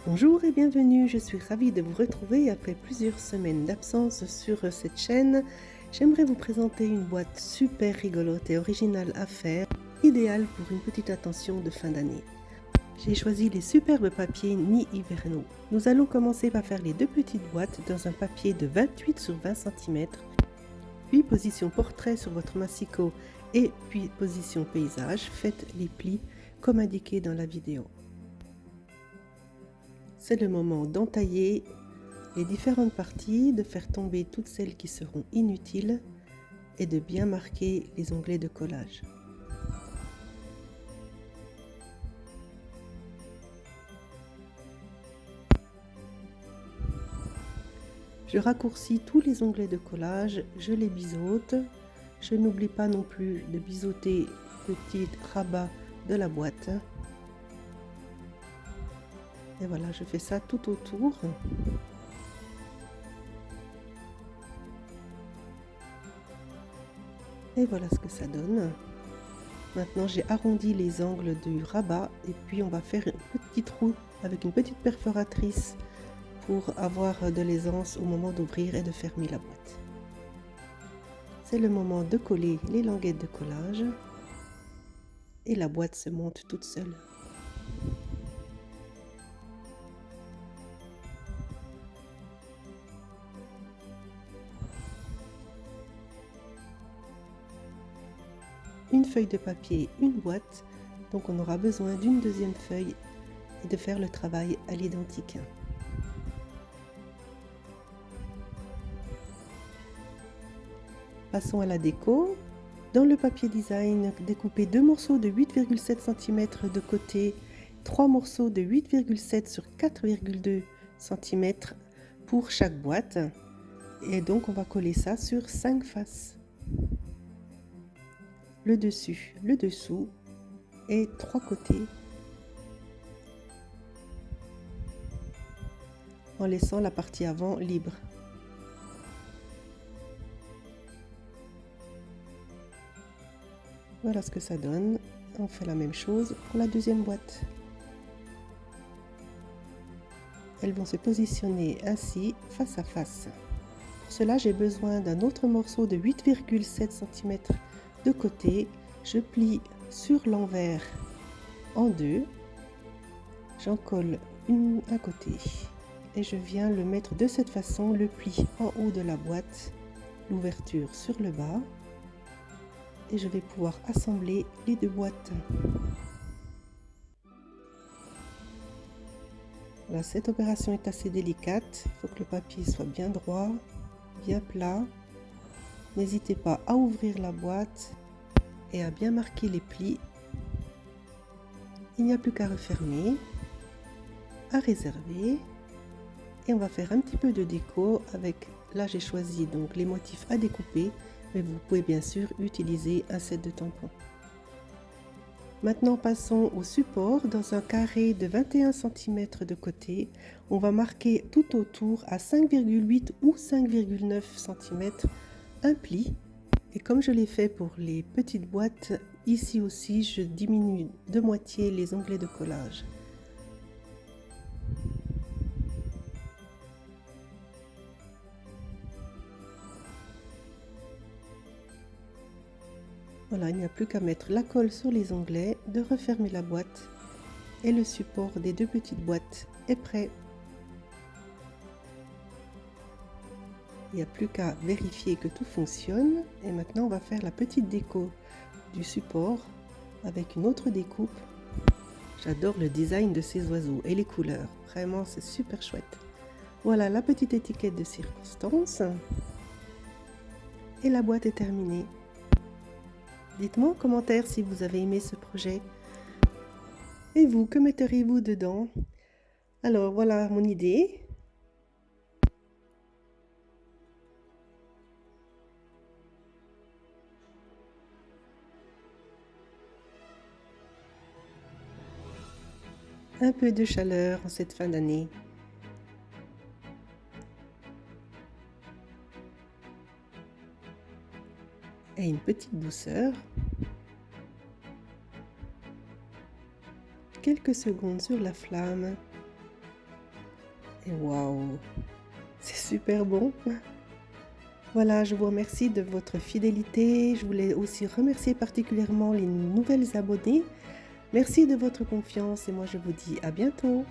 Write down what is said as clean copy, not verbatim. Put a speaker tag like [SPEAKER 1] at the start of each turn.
[SPEAKER 1] Bonjour et bienvenue, je suis ravie de vous retrouver après plusieurs semaines d'absence sur cette chaîne. J'aimerais vous présenter une boîte super rigolote et originale à faire, idéale pour une petite attention de fin d'année. J'ai choisi les superbes papiers Nid hivernaux. Nous allons commencer par faire les deux petites boîtes dans un papier de 28 sur 20 cm, puis position portrait sur votre massicot et puis position paysage. Faites les plis comme indiqué dans la vidéo. C'est le moment d'entailler les différentes parties, de faire tomber toutes celles qui seront inutiles et de bien marquer les onglets de collage. Je raccourcis tous les onglets de collage, je les biseaute. Je n'oublie pas non plus de biseauter le petit rabat de la boîte. Et voilà, je fais ça tout autour. Et voilà ce que ça donne. Maintenant, j'ai arrondi les angles du rabat et puis on va faire un petit trou avec une petite perforatrice pour avoir de l'aisance au moment d'ouvrir et de fermer la boîte. C'est le moment de coller les languettes de collage et la boîte se monte toute seule. Une feuille de papier, une boîte, donc on aura besoin d'une deuxième feuille et de faire le travail à l'identique. Passons à la déco. Dans le papier design, découpez 2 morceaux de 8,7 cm de côté, 3 morceaux de 8,7 sur 4,2 cm pour chaque boîte. Et donc on va coller ça sur 5 faces. Le dessus, le dessous et 3 côtés, en laissant la partie avant libre. Voilà ce que ça donne. On fait la même chose pour la deuxième boîte. Elles vont se positionner ainsi face à face. Pour cela, j'ai besoin d'un autre morceau de 8,7 cm de côté. Je plie sur l'envers en deux. J'en colle un côté et je viens le mettre de cette façon, le pli en haut de la boîte, l'ouverture sur le bas. Et je vais pouvoir assembler les deux boîtes. Voilà, cette opération est assez délicate. Il faut que le papier soit bien droit, bien plat. N'hésitez pas à ouvrir la boîte et à bien marquer les plis. Il n'y a plus qu'à refermer, à réserver. Et on va faire un petit peu de déco avec, là j'ai choisi donc les motifs à découper. Mais vous pouvez bien sûr utiliser un set de tampons. Maintenant passons au support. Dans un carré de 21 cm de côté, on va marquer tout autour à 5,8 ou 5,9 cm un pli. Et comme je l'ai fait pour les petites boîtes, ici aussi je diminue de moitié les onglets de collage. Voilà, il n'y a plus qu'à mettre la colle sur les onglets, de refermer la boîte et le support des deux petites boîtes est prêt. Il n'y a plus qu'à vérifier que tout fonctionne et maintenant on va faire la petite déco du support avec une autre découpe. J'adore le design de ces oiseaux et les couleurs, vraiment c'est super chouette. Voilà la petite étiquette de circonstance et la boîte est terminée. Dites-moi en commentaire si vous avez aimé ce projet. Et vous, que metteriez-vous dedans? Alors voilà mon idée. Un peu de chaleur en cette fin d'année. Et une petite douceur. Quelques secondes sur la flamme Et waouh, c'est super bon. Voilà, je vous remercie de votre fidélité. Je voulais aussi remercier particulièrement les nouvelles abonnées. Merci de votre confiance et moi je vous dis à bientôt.